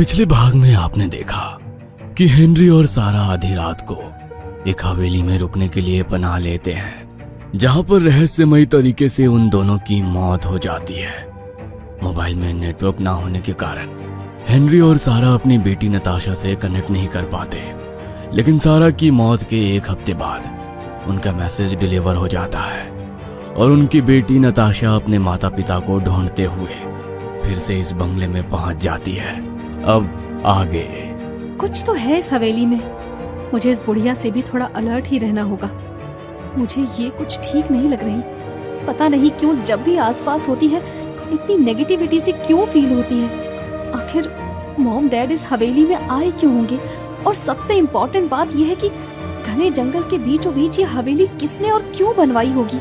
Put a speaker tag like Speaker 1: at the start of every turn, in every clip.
Speaker 1: पिछले भाग में आपने देखा कि हेनरी और सारा आधी रात को एक हवेली में रुकने के लिए पनाह लेते हैं, जहां पर रहस्यमयी तरीके से उन दोनों की मौत हो जाती है। मोबाइल में नेटवर्क ना होने के कारण हेनरी और सारा अपनी बेटी नताशा से कनेक्ट नहीं कर पाते, लेकिन सारा की मौत के एक हफ्ते बाद उनका मैसेज डिलीवर हो जाता है और उनकी बेटी नताशा अपने माता पिता को ढूंढते हुए फिर से इस बंगले में पहुंच जाती है। अब आगे
Speaker 2: कुछ तो है इस हवेली में। मुझे इस बुढ़िया से भी थोड़ा अलर्ट ही रहना होगा। मुझे ये कुछ ठीक नहीं लग रही। पता नहीं क्यों जब भी आसपास होती है इतनी नेगेटिविटी से क्यों फील होती है। आखिर मॉम डैड इस हवेली में आए क्यों होंगे? और सबसे इम्पोर्टेंट बात यह है कि घने जंगल के बीचों बीच ये हवेली किसने और क्यों बनवाई होगी।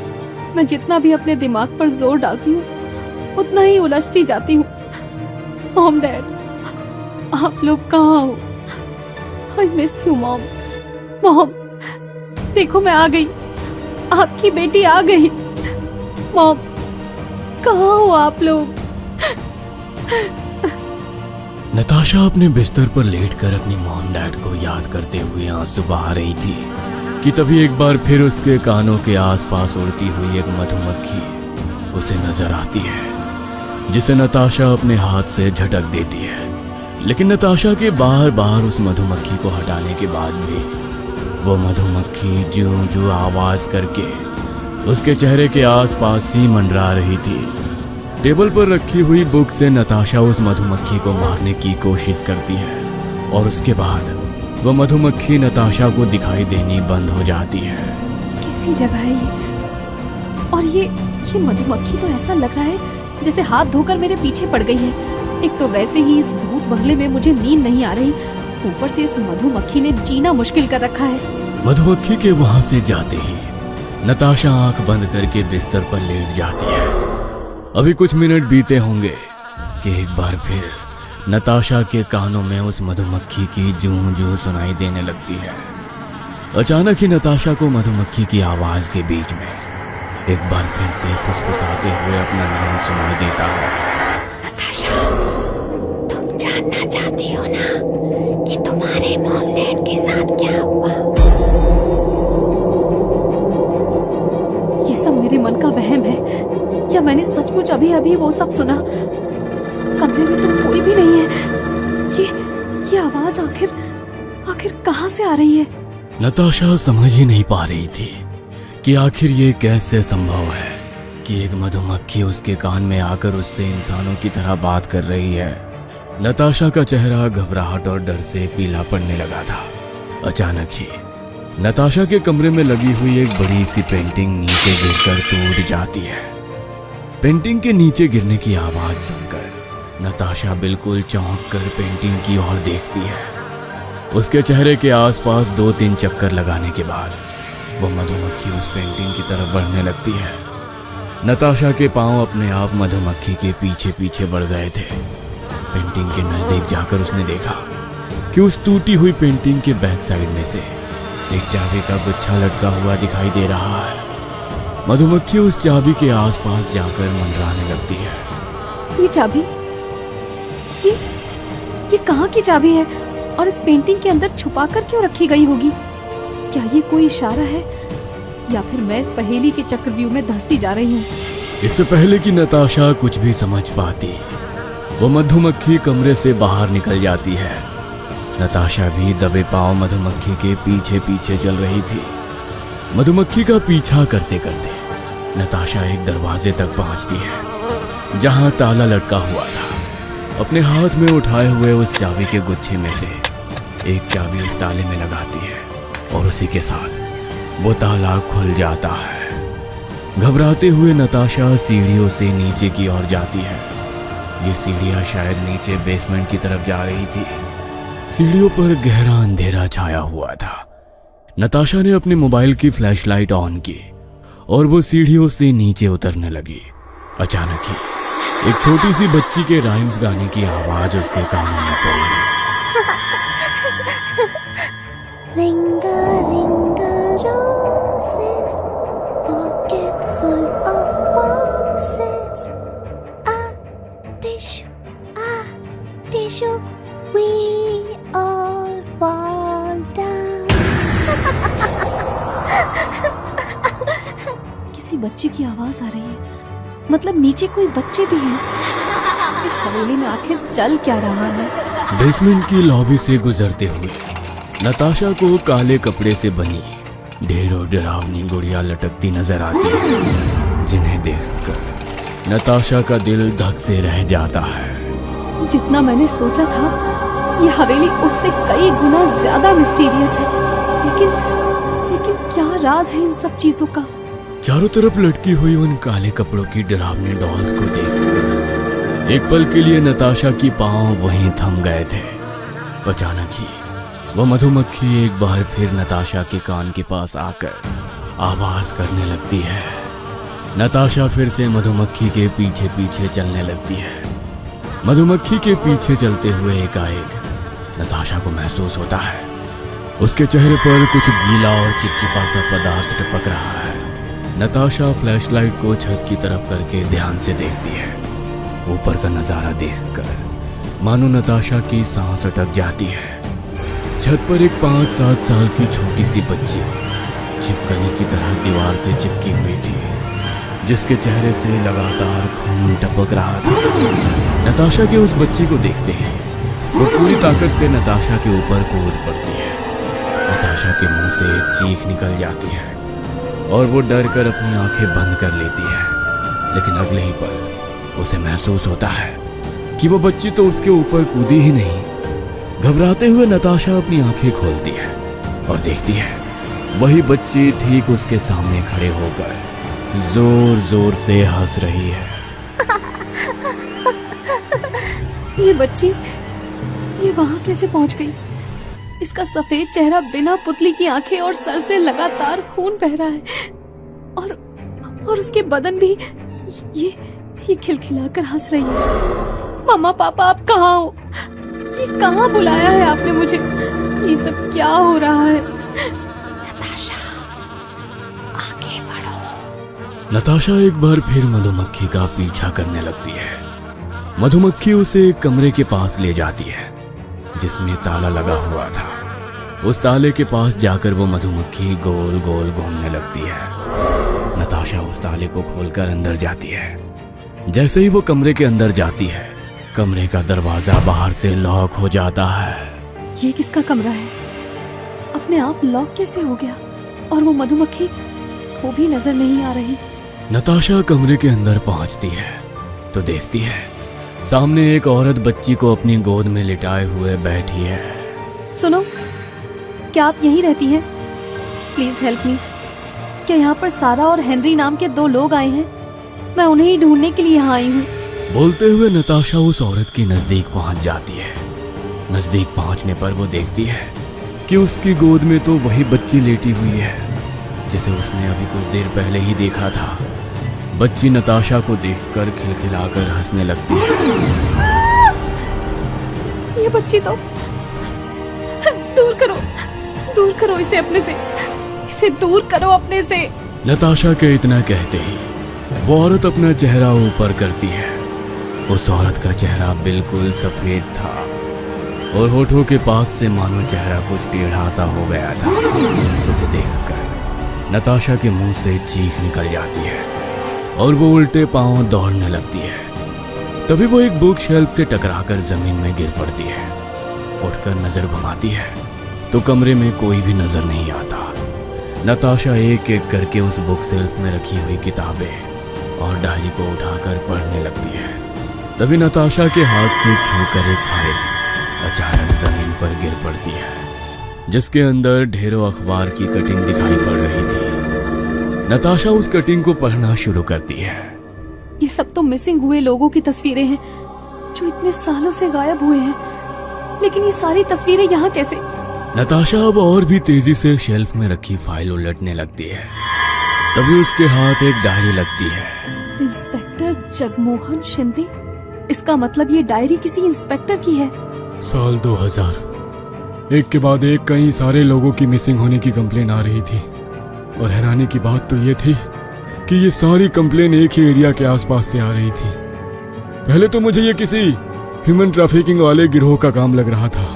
Speaker 2: मैं जितना भी अपने दिमाग पर जोर डालती हूँ उतना ही उलझती जाती हूँ। मॉम डैड, आप लोग कहाँ हो? I miss you mom. Mom देखो, मैं आ गई, आपकी बेटी आ गई। मॉम कहाँ हो आप लोग?
Speaker 1: नताशा अपने बिस्तर पर लेटकर अपनी मॉम डैड को याद करते हुए आंसू बहा रही थी कि तभी एक बार फिर उसके कानों के आसपास उड़ती हुई एक मधुमक्खी उसे नजर आती है, जिसे नताशा अपने हाथ से झटक देती है। लेकिन नताशा के बार बार उस मधुमक्खी को हटाने के बाद भी वो मधुमक्खी जूं जूं आवाज करके उसके चेहरे के आसपास ही मंडरा रही थी। टेबल पर रखी हुई बुक से नताशा उस मधुमक्खी को मारने की कोशिश करती है और उसके बाद वो मधुमक्खी नताशा को दिखाई देनी बंद हो जाती है।
Speaker 2: कैसी जगह है ये? और ये मधुमक्खी तो ऐसा लग रहा है जैसे हाथ धोकर मेरे पीछे पड़ गई है। एक तो वैसे ही इस भूत बंगले में मुझे नींद नहीं आ रही, ऊपर से इस मधुमक्खी ने जीना मुश्किल कर रखा है।
Speaker 1: मधुमक्खी के वहां से जाते ही नताशा आंख बंद करके बिस्तर पर लेट जाती है। अभी कुछ मिनट बीते होंगे कि एक बार फिर नताशा के कानों में उस मधुमक्खी की जूं जूं सुनाई देने लगती है। अचानक ही नताशा को मधुमक्खी की आवाज के बीच में एक बार फिर से फुसफुसाते हुए अपना नाम सुनाई देता है।
Speaker 3: नताशा, तुम जानना चाहती हो ना कि तुम्हारे मॉम डैड के साथ क्या हुआ?
Speaker 2: ये सब मेरे मन का वहम है या मैंने सचमुच अभी अभी वो सब सुना? कमरे में तो कोई भी नहीं है। ये आवाज आखिर कहाँ से आ रही है?
Speaker 1: नताशा समझ ही नहीं पा रही थी कि आखिर ये कैसे संभव है कि एक मधुमक्खी उसके कान में आकर उससे इंसानों की तरह बात कर रही है। नताशा का चेहरा घबराहट और डर से पीला पड़ने लगा था। अचानक ही नताशा के कमरे में लगी हुई एक बड़ी सी पेंटिंग नीचे गिरकर टूट जाती है। पेंटिंग के नीचे गिरने की आवाज सुनकर नताशा बिल्कुल चौंक कर पेंटिंग की ओर देखती है। उसके चेहरे के आसपास 2-3 चक्कर लगाने के बाद वो मधुमक्खी उस पेंटिंग की तरफ बढ़ने लगती है। नताशा के पांव अपने आप मधुमक्खी के पीछे पीछे बढ़ गए थे। पेंटिंग के नजदीक जाकर उसने देखा कि उस टूटी हुई पेंटिंग के बैक साइड में से एक चाबी का गुच्छा लटका हुआ दिखाई दे रहा है। मधुमक्खी उस चाबी के आसपास जाकर मंडराने लगती है।
Speaker 2: ये चाबी, ये कहाँ की चाबी है और इस पेंटिंग के अंदर छुपा कर क्यों रखी गई होगी? क्या ये कोई इशारा है या फिर मैं इस पहेली के चक्रव्यूह में धंसती जा रही हूँ?
Speaker 1: इससे पहले कि नताशा कुछ भी समझ पाती, वो मधुमक्खी कमरे से बाहर निकल जाती है। नताशा भी दबे पांव मधुमक्खी के पीछे पीछे चल रही थी। मधुमक्खी का पीछा करते करते नताशा एक दरवाजे तक पहुंचती है, जहां ताला लटका हुआ था। अपने हाथ में उठाए हुए उस चाबी के गुच्छे में से एक चाबी उस ताले में लगाती है और उसी के साथ वो ताला खुल जाता है। घबराते हुए नताशा सीढ़ियों से नीचे की ओर जाती है। ये सीढ़ियां शायद नीचे बेसमेंट की तरफ जा रही थी। सीढ़ियों पर गहरा अंधेरा छाया हुआ था। नताशा ने अपने मोबाइल की फ्लैशलाइट ऑन की और वो सीढ़ियों से नीचे उतरने लगी। अचानक ही एक छोटी सी बच्ची के राइम्स गाने की आवाज उसके कानों में पड़ी।
Speaker 3: Ringa, ringa, roses, pocket full of roses. Ah, tissue, We all fall down.
Speaker 2: किसी बच्चे की आवाज आ रही है, मतलब नीचे कोई बच्चे भी हैं। इस हवेली में आखिर चल क्या रहा है?
Speaker 1: बेसमेंट की लॉबी से गुजरते हुए नताशा को काले कपड़े से बनी ढेरों डरावनी गुड़िया लटकती नजर आती है, जिन्हें देखकर नताशा का दिल धक से रह जाता है।
Speaker 2: जितना मैंने सोचा था, ये हवेली उससे कई गुना ज्यादा मिस्टीरियस है। लेकिन क्या राज है इन सब चीजों का?
Speaker 1: चारों तरफ लटकी हुई उन काले कपड़ों की डरावनी डॉल्स को देखकर एक पल के लिए नताशा की पांव वहीं थम गए थे। अचानक ही वह मधुमक्खी एक बार फिर नताशा के कान के पास आकर आवाज करने लगती है। नताशा फिर से मधुमक्खी के पीछे पीछे चलने लगती है। मधुमक्खी के पीछे चलते हुए एकाएक नताशा को महसूस होता है उसके चेहरे पर कुछ गीला और चिपचिपा सा पदार्थ टपक रहा है। नताशा फ्लैशलाइट को छत की तरफ करके ध्यान से देखती है। ऊपर का नजारा देखकर मानो नताशा की सांस अटक जाती है। छत पर एक 5-7 साल की छोटी सी बच्ची छिपकली की तरह दीवार से चिपकी हुई थी, जिसके चेहरे से लगातार खून टपक रहा था। नताशा के उस बच्ची को देखते ही वो पूरी ताकत से नताशा के ऊपर कूद पड़ती है। नताशा के मुंह से एक चीख निकल जाती है और वो डर कर अपनी आंखें बंद कर लेती है। लेकिन अगले ही पल उसे महसूस होता है कि वो बच्ची तो उसके ऊपर कूदी ही नहीं। घबराते हुए नताशा अपनी आंखें खोलती है और देखती है वही बच्ची ठीक उसके सामने खड़े होकर जोर जोर से हंस रही है।
Speaker 2: ये बच्ची ये वहां कैसे पहुंच गई? इसका सफेद चेहरा, बिना पुतली की आंखें और सर से लगातार खून बह रहा है, और उसके बदन भी ये खिलखिलाकर हंस रही है। मम्मा पापा, आप कहाँ हो? ये कहाँ बुलाया है आपने मुझे? ये सब क्या हो रहा है?
Speaker 3: नताशा, आगे बढ़ो।
Speaker 1: नताशा एक बार फिर मधुमक्खी का पीछा करने लगती है। मधुमक्खी उसे एक कमरे के पास ले जाती है जिसमें ताला लगा हुआ था। उस ताले के पास जाकर वो मधुमक्खी गोल गोल घूमने लगती है। नताशा उस ताले को खोलकर अंदर जाती है। जैसे ही वो कमरे के अंदर जाती है, कमरे का दरवाजा बाहर से लॉक हो जाता है।
Speaker 2: ये किसका कमरा है? अपने आप लॉक कैसे हो गया? और वो मधुमक्खी, वो भी नजर नहीं आ रही।
Speaker 1: नताशा कमरे के अंदर पहुंचती है तो देखती है सामने एक औरत बच्ची को अपनी गोद में लिटाए हुए बैठी है।
Speaker 2: सुनो, क्या आप यहीं रहती हैं? Please help me. क्या यहाँ पर सारा और हेनरी नाम के 2 लोग आए हैं? मैं उन्हें ही ढूंढने के लिए यहाँ आई हूँ।
Speaker 1: बोलते हुए नताशा उस औरत की नजदीक पहुंच जाती है। नजदीक पहुंचने पर वो देखती है कि उसकी गोद में तो वही बच्ची लेटी हुई है जिसे उसने अभी कुछ देर पहले ही देखा था। बच्ची नताशा को देखकर खिलखिलाकर हंसने लगती है।
Speaker 2: ये बच्ची तो दूर करो इसे अपने से, इसे दूर करो अपने से।
Speaker 1: नताशा के इतना कहते ही वो औरत अपना चेहरा ऊपर करती है। उस औरत का चेहरा बिल्कुल सफेद था और होठों के पास से मानो चेहरा कुछ टेढ़ा सा हो गया था। उसे देखकर नताशा के मुंह से चीख निकल जाती है और वो उल्टे पांव दौड़ने लगती है। तभी वो एक बुक शेल्फ से टकराकर जमीन में गिर पड़ती है। उठकर नजर घुमाती है तो कमरे में कोई भी नजर नहीं आता। नताशा एक एक करके उस बुक शेल्फ में रखी हुई किताबें और डायरी को उठाकर पढ़ने लगती है। तभी नताशा के हाथ से छूकर एक फाइल अचानक जमीन पर गिर पड़ती है, जिसके अंदर ढेरों अखबार की कटिंग दिखाई पड़ रही थी। नताशा उस कटिंग को पढ़ना शुरू करती है।
Speaker 2: ये सब तो मिसिंग हुए लोगों की तस्वीरें हैं जो इतने सालों से गायब हुए हैं। लेकिन ये सारी तस्वीरें यहाँ कैसे?
Speaker 1: नताशा अब और भी तेजी से शेल्फ में रखी फाइल उलटने लगती है। तभी उसके हाथ एक डायरी लगती है।
Speaker 2: इंस्पेक्टर जगमोहन शिंदे? इसका मतलब ये डायरी किसी इंस्पेक्टर की है।
Speaker 1: साल 2000 एक के बाद एक कई सारे लोगों की मिसिंग होने की कंप्लेन आ रही थी। और हैरानी की बात तो ये थी कि ये सारी कंप्लेन एक ही एरिया के आसपास से आ रही थी। पहले तो मुझे ये किसी
Speaker 4: ह्यूमन ट्रैफिकिंग वाले गिरोह का काम लग रहा था।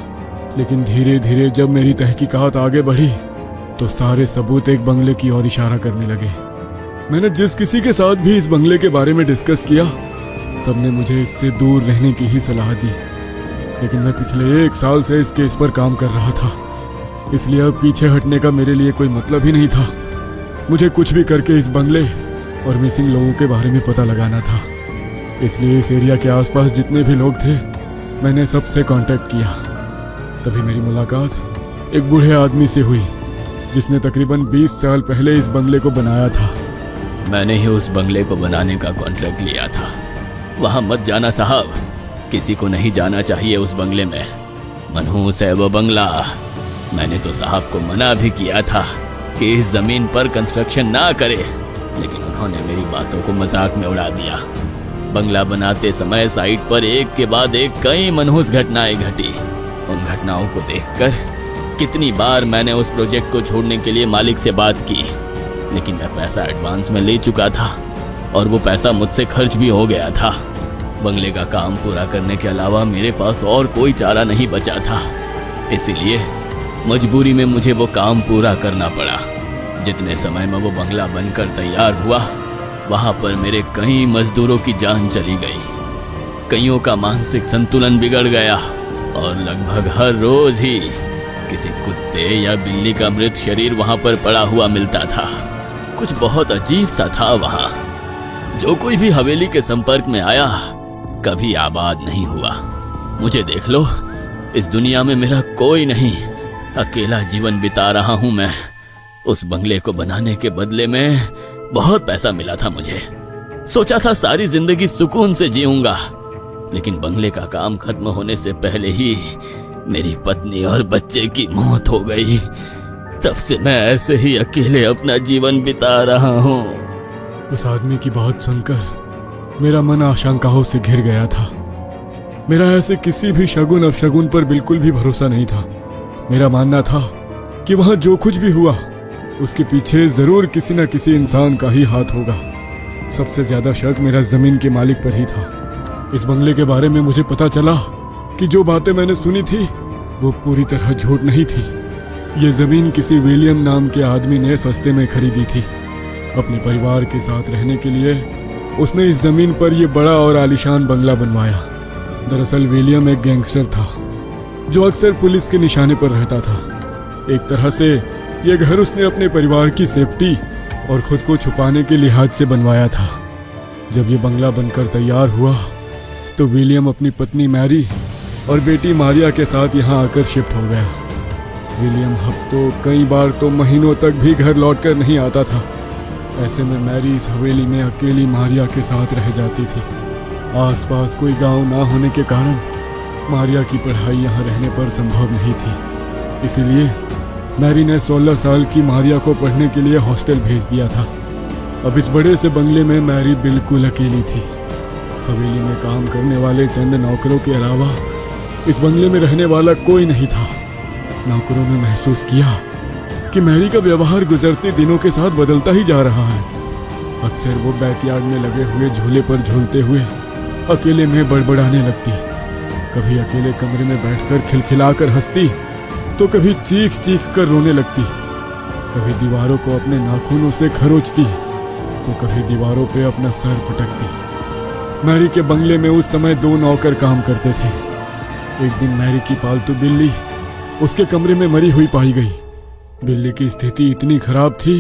Speaker 4: लेकिन धीरे धीरे जब मेरी तहकीकात आगे बढ़ी तो सारे सबूत एक बंगले की ओर इशारा करने लगे। मैंने जिस किसी के साथ भी इस बंगले के बारे में डिस्कस किया, सबने मुझे इससे दूर रहने की ही सलाह दी। लेकिन मैं पिछले 1 साल से इस केस पर काम कर रहा था, इसलिए अब पीछे हटने का मेरे लिए कोई मतलब ही नहीं था। मुझे कुछ भी करके इस बंगले और मिसिंग लोगों के बारे में पता लगाना था। इसलिए इस एरिया के आसपास जितने भी लोग थे, मैंने सबसे कांटेक्ट किया। तभी मेरी मुलाकात एक बूढ़े आदमी से हुई, जिसने तकरीबन 20 साल पहले इस बंगले को बनाया था।
Speaker 1: मैंने ही उस बंगले को बनाने का कॉन्ट्रैक्ट लिया था। वहां मत जाना साहब, किसी को नहीं जाना चाहिए उस बंगले में। मनहूस है वो बंगला। मैंने तो साहब को मना भी किया था कि इस जमीन पर कंस्ट्रक्शन ना करे, लेकिन उन्होंने मेरी बातों को मजाक में उड़ा दिया। बंगला बनाते समय साइट पर एक के बाद एक कई मनहूस घटनाएं घटी। उन घटनाओं को देखकर कितनी बार मैंने उस प्रोजेक्ट को छोड़ने के लिए मालिक से बात की, लेकिन मैं पैसा एडवांस में ले चुका था और वो पैसा मुझसे खर्च भी हो गया था। बंगले का काम पूरा करने के अलावा मेरे पास और कोई चारा नहीं बचा था। इसीलिए मजबूरी में मुझे वो काम पूरा करना पड़ा। जितने समय में वो बंगला बनकर तैयार हुआ, वहां पर मेरे कई मजदूरों की जान चली गई, कईयों का मानसिक संतुलन बिगड़ गया और लगभग हर रोज ही किसी कुत्ते या बिल्ली का मृत शरीर वहां पर पड़ा हुआ मिलता था। कुछ बहुत अजीब सा था वहां। जो कोई भी हवेली के संपर्क में आया कभी आबाद नहीं हुआ। मुझे देख लो, इस दुनिया में मेरा कोई नहीं, अकेला जीवन बिता रहा हूं मैं। उस बंगले को बनाने के बदले में बहुत पैसा मिला था मुझे। सोचा था सारी जिंदगी सुकून से जीऊंगा, लेकिन बंगले का काम खत्म होने से पहले ही मेरी पत्नी और बच्चे की मौत हो गई। तब से मैं ऐसे ही अकेले अपना जीवन बिता रहा हूँ।
Speaker 4: उस आदमी की बात सुनकर मेरा मन आशंकाओं से घिर गया था। मेरा ऐसे किसी भी शगुन अपशगुन पर बिल्कुल भी भरोसा नहीं था। मेरा मानना था कि वहां जो कुछ भी हुआ उसके पीछे जरूर किसी न किसी इंसान का ही हाथ होगा। सबसे ज्यादा शक मेरा जमीन के मालिक पर ही था। इस बंगले के बारे में मुझे पता चला कि जो बातें मैंने सुनी थी वो पूरी तरह झूठ नहीं थी। ये जमीन किसी विलियम नाम के आदमी ने सस्ते में खरीदी थी। अपने परिवार के साथ रहने के लिए उसने इस जमीन पर यह बड़ा और आलीशान बंगला बनवाया। दरअसल विलियम एक गैंगस्टर था जो अक्सर पुलिस के निशाने पर रहता था। एक तरह से यह घर उसने अपने परिवार की सेफ्टी और खुद को छुपाने के लिहाज से बनवाया था। जब यह बंगला बनकर तैयार हुआ तो विलियम अपनी पत्नी मैरी और बेटी मारिया के साथ यहाँ आकर शिफ्ट हो गया। विलियम हफ्तों, कई बार तो महीनों तक भी घर लौटकर नहीं आता था। ऐसे में मैरी इस हवेली में अकेली मारिया के साथ रह जाती थी। आसपास कोई गांव ना होने के कारण मारिया की पढ़ाई यहाँ रहने पर संभव नहीं थी। इसीलिए मैरी ने 16 साल की मारिया को पढ़ने के लिए हॉस्टल भेज दिया था। अब इस बड़े से बंगले में मैरी बिल्कुल अकेली थी। हवेली में काम करने वाले चंद नौकरों के अलावा इस बंगले में रहने वाला कोई नहीं था। नौकरों ने महसूस किया कि मैरी का व्यवहार गुजरते दिनों के साथ बदलता ही जा रहा है। अक्सर वो बैकयार्ड में लगे हुए झूले पर झूलते हुए अकेले में बड़बड़ाने लगती। कभी अकेले कमरे में बैठकर खिलखिलाकर हंसती तो कभी चीख चीख कर रोने लगती। कभी दीवारों को अपने नाखूनों से खरोचती तो कभी दीवारों पे अपना सर पटकती। मैरी के बंगले में उस समय 2 नौकर काम करते थे। एक दिन मैरी की पालतू बिल्ली उसके कमरे में मरी हुई पाई गई। बिल्ली की स्थिति इतनी खराब थी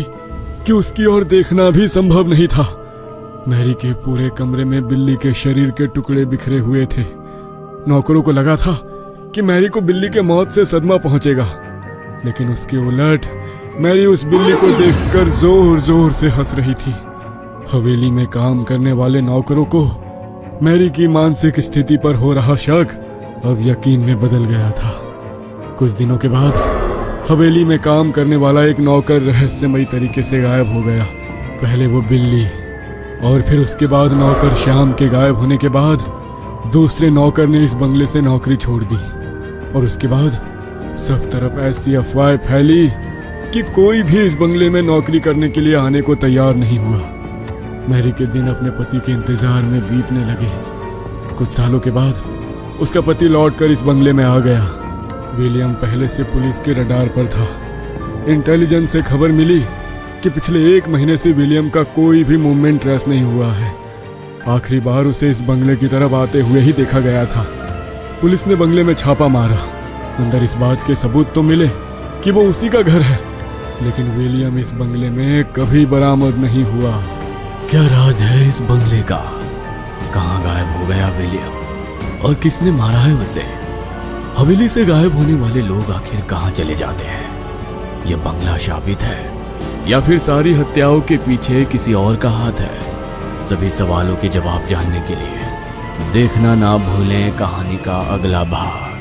Speaker 4: कि उसकी ओर देखना भी संभव नहीं था। मैरी के पूरे कमरे में बिल्ली के शरीर के टुकड़े बिखरे हुए थे। नौकरों को लगा था कि मैरी को बिल्ली के मौत से सदमा पहुंचेगा, लेकिन उसके उलट मैरी उस बिल्ली को देखकर जोर जोर से हंस रही थी। हवेली में काम करने वाले नौकरों को मैरी की मानसिक स्थिति पर हो रहा शक अब यकीन में बदल गया था। कुछ दिनों के बाद हवेली में काम करने वाला एक नौकर रहस्यमयी तरीके से गायब हो गया। पहले वो बिल्ली और फिर उसके बाद नौकर श्याम के गायब होने के बाद दूसरे नौकर ने इस बंगले से नौकरी छोड़ दी। और उसके बाद सब तरफ ऐसी अफवाहें फैली कि कोई भी इस बंगले में नौकरी करने के लिए आने को तैयार नहीं हुआ। मैरी के दिन अपने पति के इंतजार में बीतने लगे। कुछ सालों के बाद उसका पति लौटकर इस बंगले में आ गया। विलियम पहले से पुलिस के रडार पर था। इंटेलिजेंस से खबर मिली कि पिछले 1 महीने से विलियम का कोई भी मूवमेंट ट्रेस नहीं हुआ है। आखिरी बार उसे इस बंगले की तरफ आते हुए ही देखा गया था। पुलिस ने बंगले में छापा मारा। अंदर इस बात के सबूत तो मिले कि वो उसी का घर है, लेकिन विलियम इस बंगले में कभी बरामद नहीं हुआ।
Speaker 1: क्या राज है इस बंगले का? कहाँ गायब हो गया विलियम और किसने मारा है उसे? हवेली से गायब होने वाले लोग आखिर कहाँ चले जाते हैं? यह बंगला शापित है या फिर सारी हत्याओं के पीछे किसी और का हाथ है? सभी सवालों के जवाब जानने के लिए देखना ना भूलें कहानी का अगला भाग।